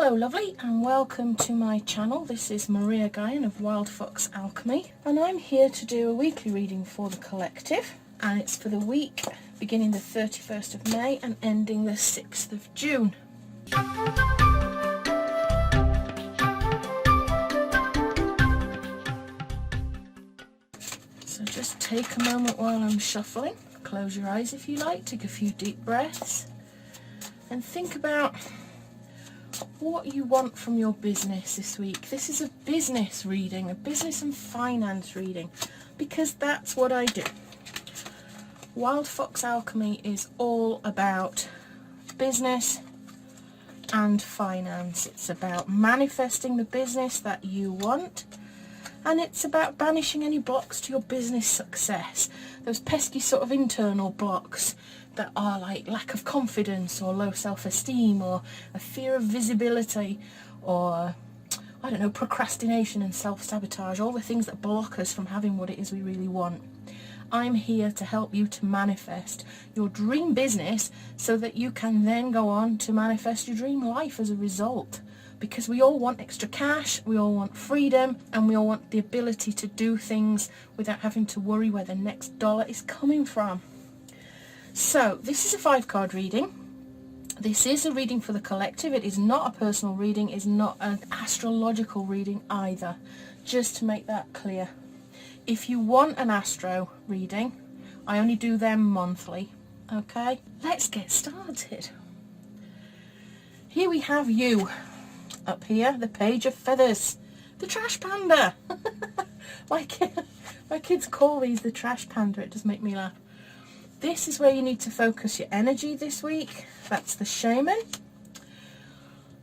Hello lovely, and welcome to my channel. This is Maria Gaian of Wild Fox Alchemy, and I'm here to do a weekly reading for the collective, and it's for the week beginning the 31st of May and ending the 6th of June. So just take a moment while I'm shuffling. Close your eyes if you like, take a few deep breaths and think about what you want from your business this week. This is a business reading, a business and finance reading, because that's what I do. Wild Fox Alchemy is all about business and finance. It's about manifesting the business that you want, and it's about banishing any blocks to your business success. Those pesky sort of internal blocks that are like lack of confidence or low self-esteem or a fear of visibility or, I don't know, procrastination and self-sabotage, all the things that block us from having what it is we really want. I'm here to help you to manifest your dream business so that you can then go on to manifest your dream life as a result. Because we all want extra cash, we all want freedom, and we all want the ability to do things without having to worry where the next dollar is coming from. So this is a 5-card reading. This is a reading for the collective. It is not a personal reading. It's not an astrological reading either, just to make that clear. If you want an astro reading, I only do them monthly. Okay, let's get started. Here we have you. Up here, the Page of Feathers, the Trash Panda. my kids call these the Trash Panda. It does make me laugh. This is where you need to focus your energy this week. That's the Shaman.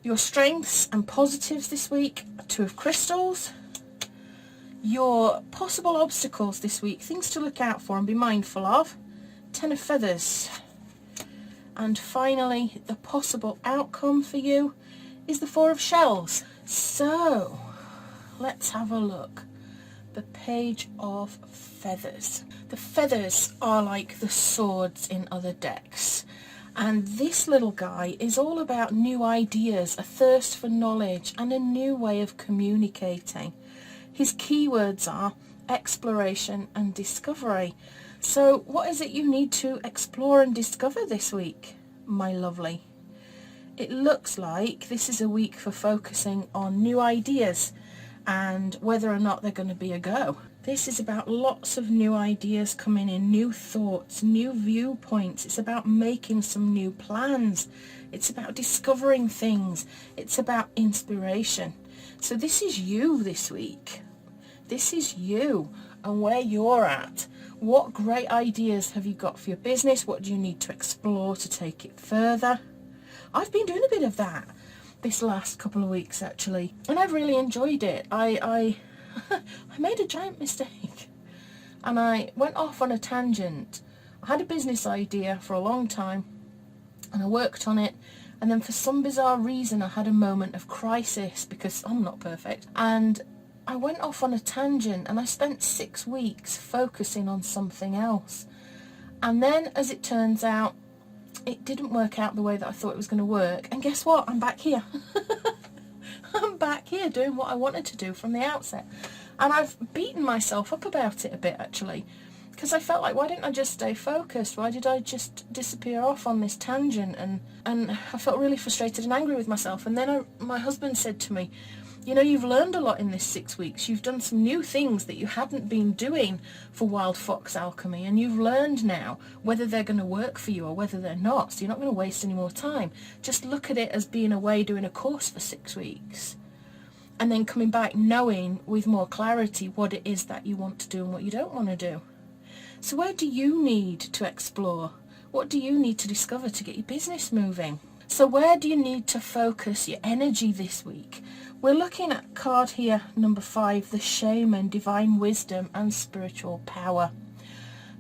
Your strengths and positives this week, 2 of Crystals. Your possible obstacles this week, things to look out for and be mindful of, 10 of Feathers. And finally, the possible outcome for you is the 4 of Shells. So let's have a look. The Page of Feathers. The feathers are like the swords in other decks, and this little guy is all about new ideas, a thirst for knowledge and a new way of communicating. His keywords are exploration and discovery. So what is it you need to explore and discover this week, my lovely? It looks like this is a week for focusing on new ideas and whether or not they're going to be a go. This is about lots of new ideas coming in, new thoughts, new viewpoints. It's about making some new plans. It's about discovering things. It's about inspiration. So this is you this week. This is you and where you're at. What great ideas have you got for your business? What do you need to explore to take it further? I've been doing a bit of that this last couple of weeks actually, and I've really enjoyed it. I made a giant mistake and I went off on a tangent. I had a business idea for a long time and I worked on it, and then for some bizarre reason I had a moment of crisis because I'm not perfect, and I went off on a tangent and I spent 6 weeks focusing on something else, and then as it turns out it didn't work out the way that I thought it was going to work, and guess what? I'm back here. I'm back here doing what I wanted to do from the outset, and I've beaten myself up about it a bit actually, because I felt like, why didn't I just stay focused? Why did I just disappear off on this tangent? And I felt really frustrated and angry with myself. And then my husband said to me, you know, you've learned a lot in this 6 weeks. You've done some new things that you hadn't been doing for Wild Fox Alchemy, and you've learned now whether they're going to work for you or whether they're not. So you're not going to waste any more time. Just look at it as being away doing a course for 6 weeks, and then coming back knowing with more clarity what it is that you want to do and what you don't want to do. So where do you need to explore? What do you need to discover to get your business moving? So where do you need to focus your energy this week? We're looking at card here, number 5, the Shaman, Divine Wisdom and Spiritual Power.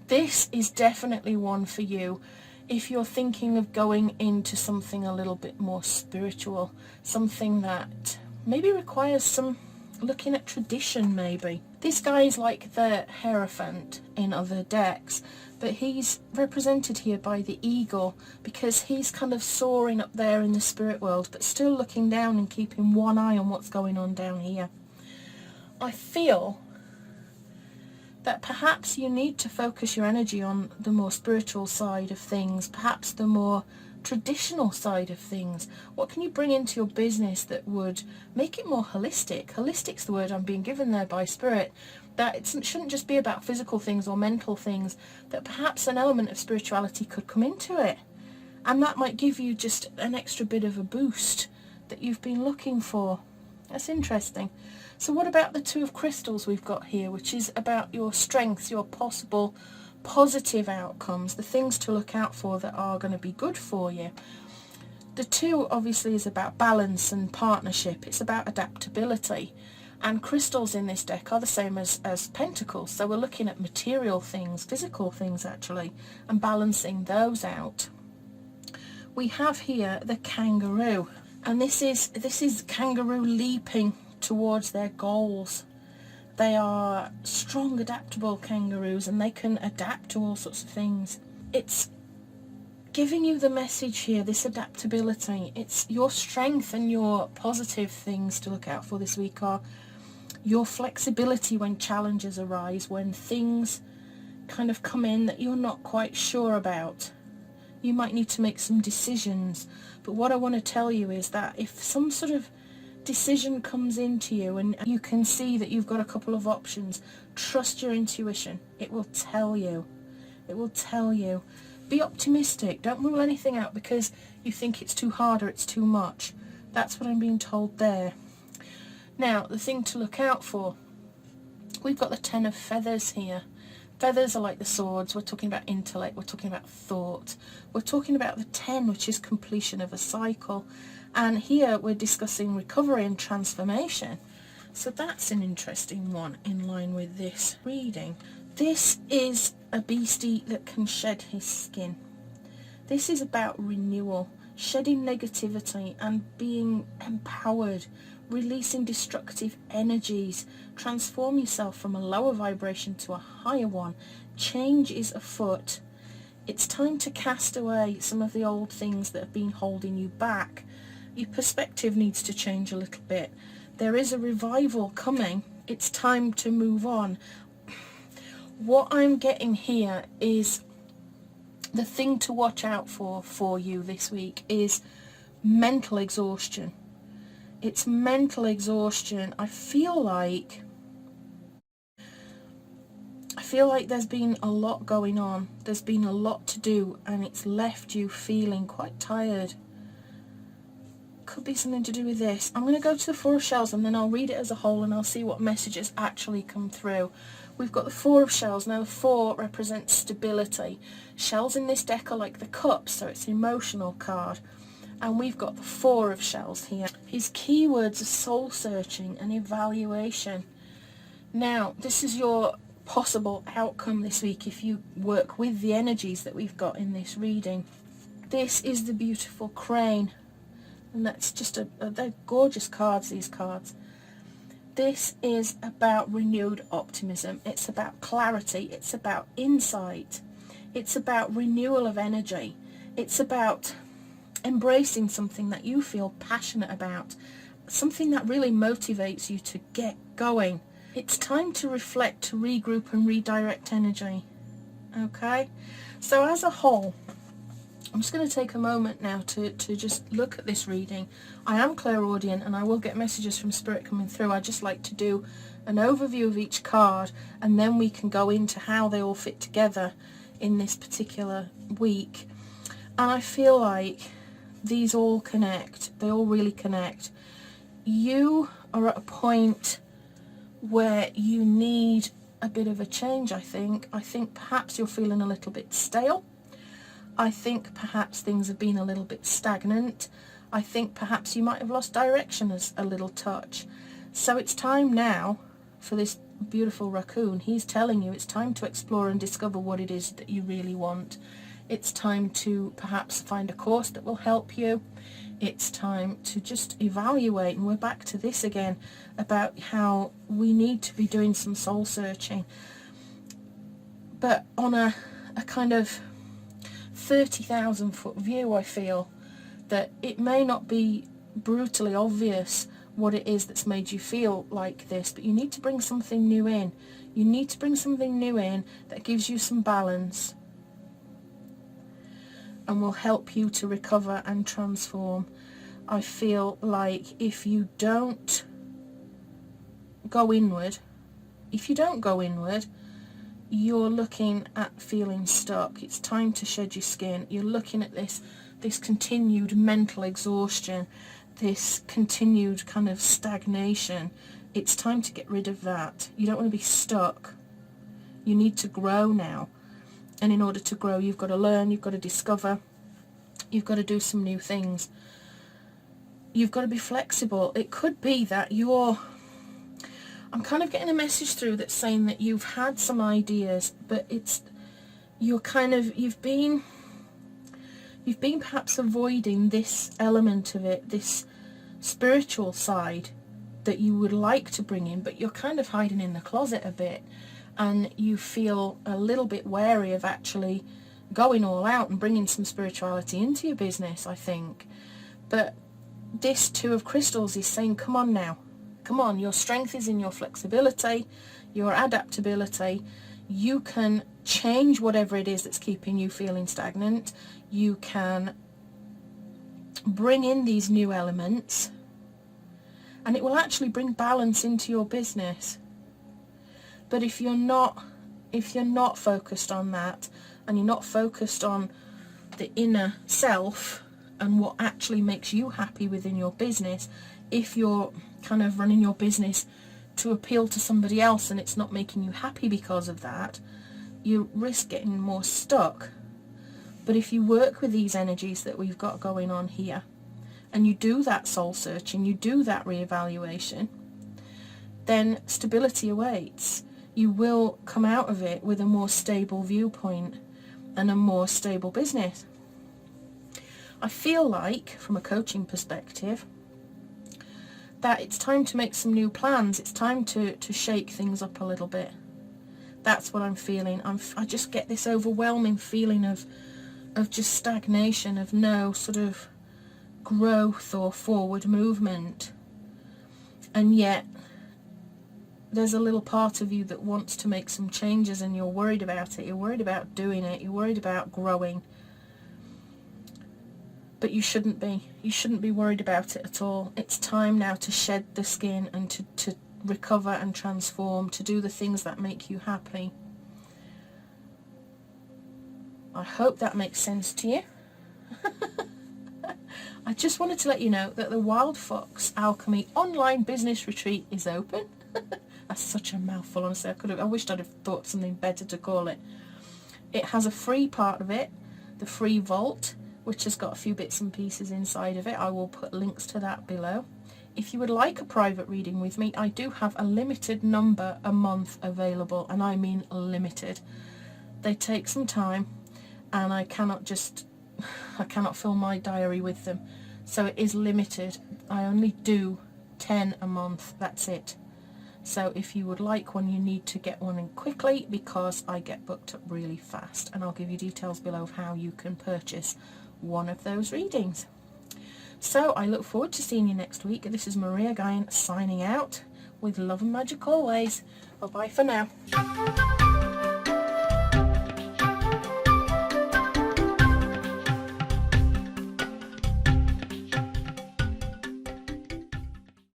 This is definitely one for you if you're thinking of going into something a little bit more spiritual, something that maybe requires some looking at tradition maybe. This guy is like the Hierophant in other decks, but he's represented here by the eagle because he's kind of soaring up there in the spirit world, but still looking down and keeping one eye on what's going on down here. I feel that perhaps you need to focus your energy on the more spiritual side of things, perhaps the more traditional side of things. What can you bring into your business that would make it more holistic? Holistic's the word I'm being given there by Spirit, that it shouldn't just be about physical things or mental things, that perhaps an element of spirituality could come into it, and that might give you just an extra bit of a boost that you've been looking for. That's interesting. So what about the Two of Crystals we've got here, which is about your strengths, your possible positive outcomes, the things to look out for that are going to be good for you. The Two obviously is about balance and partnership. It's about adaptability, and crystals in this deck are the same as pentacles, so we're looking at material things, physical things actually, and balancing those out. We have here the kangaroo, and this is kangaroo leaping towards their goals. They are strong, adaptable kangaroos, and they can adapt to all sorts of things. It's giving you the message here, this adaptability. It's your strength, and your positive things to look out for this week are your flexibility when challenges arise, when things kind of come in that you're not quite sure about. You might need to make some decisions, but what I want to tell you is that if some sort of decision comes into you and you can see that you've got a couple of options, trust your intuition. It will tell you. It will tell you. Be optimistic. Don't rule anything out because you think it's too hard or it's too much. That's what I'm being told there. Now, the thing to look out for, we've got the Ten of Feathers here. Feathers are like the swords. We're talking about intellect. We're talking about thought. We're talking about the 10, which is completion of a cycle. And here we're discussing recovery and transformation. So that's an interesting one in line with this reading. This is a beastie that can shed his skin. This is about renewal, shedding negativity and being empowered, releasing destructive energies. Transform yourself from a lower vibration to a higher one. Change is afoot. It's time to cast away some of the old things that have been holding you back. Your perspective needs to change a little bit. There is a revival coming. It's time to move on. What I'm getting here is the thing to watch out for you this week is mental exhaustion. It's mental exhaustion. I feel like there's been a lot going on. There's been a lot to do, and it's left you feeling quite tired. Could be something to do with this. I'm going to go to the Four of Shells and then I'll read it as a whole and I'll see what messages actually come through. We've got the Four of Shells. Now the Four represents stability. Shells in this deck are like the cups, so it's an emotional card. And we've got the Four of Shells here. His keywords are soul searching and evaluation. Now this is your possible outcome this week if you work with the energies that we've got in this reading. This is the beautiful crane. And that's just they're gorgeous cards, these cards. This is about renewed optimism. It's about clarity. It's about insight. It's about renewal of energy. It's about embracing something that you feel passionate about, something that really motivates you to get going. It's time to reflect, to regroup and redirect energy. Okay? So as a whole, I'm just going to take a moment now to just look at this reading. I am clairaudient and I will get messages from Spirit coming through. I just like to do an overview of each card and then we can go into how they all fit together in this particular week. And I feel like these all connect. They all really connect. You are at a point where you need a bit of a change, I think. I think perhaps you're feeling a little bit stale. I think perhaps things have been a little bit stagnant. I think perhaps you might have lost direction as a little touch. So it's time now for this beautiful raccoon. He's telling you it's time to explore and discover what it is that you really want. It's time to perhaps find a course that will help you. It's time to just evaluate, and we're back to this again about how we need to be doing some soul searching, but on a kind of 30,000 foot view. I feel that it may not be brutally obvious what it is that's made you feel like this, but you need to bring something new in. You need to bring something new in that gives you some balance and will help you to recover and transform. I feel like if you don't go inward, you're looking at feeling stuck. It's time to shed your skin. You're looking at this continued mental exhaustion, this continued kind of stagnation. It's time to get rid of that. You don't want to be stuck. You need to grow now. And in order to grow, you've got to learn, you've got to discover, you've got to do some new things. You've got to be flexible. It could be that I'm kind of getting a message through that's saying that you've had some ideas, but you've been perhaps avoiding this element of it, this spiritual side that you would like to bring in, but you're kind of hiding in the closet a bit, and you feel a little bit wary of actually going all out and bringing some spirituality into your business, I think. But this Two of Crystals is saying, come on now. Come on, your strength is in your flexibility, your adaptability. You can change whatever it is that's keeping you feeling stagnant. You can bring in these new elements, and it will actually bring balance into your business. But if you're not focused on that, and you're not focused on the inner self and what actually makes you happy within your business, if you're kind of running your business to appeal to somebody else and it's not making you happy because of that, you risk getting more stuck. But if you work with these energies that we've got going on here, and you do that soul searching, you do that reevaluation, then stability awaits. You will come out of it with a more stable viewpoint and a more stable business. I feel like, from a coaching perspective, that it's time to make some new plans. It's time to shake things up a little bit. That's what I'm feeling. I just get this overwhelming feeling of just stagnation, of no sort of growth or forward movement. And yet there's a little part of you that wants to make some changes, and you're worried about it. You're worried about doing it. You're worried about growing. But you shouldn't be. You shouldn't be worried about it at all. It's time now to shed the skin and to recover and transform, to do the things that make you happy. I hope that makes sense to you. I just wanted to let you know that the Wild Fox Alchemy online business retreat is open. That's such a mouthful, honestly. I wished I'd have thought something better to call it. It has a free part of it, the free vault, which has got a few bits and pieces inside of it. I will put links to that below. If you would like a private reading with me, I do have a limited number a month available, and I mean limited. They take some time, and I cannot fill my diary with them, so it is limited. I only do 10 a month, that's it. So if you would like one, you need to get one in quickly, because I get booked up really fast, and I'll give you details below of how you can purchase one of those readings. So I look forward to seeing you next week. This is Maria Gaian signing out, with love and magic always. Bye bye for now.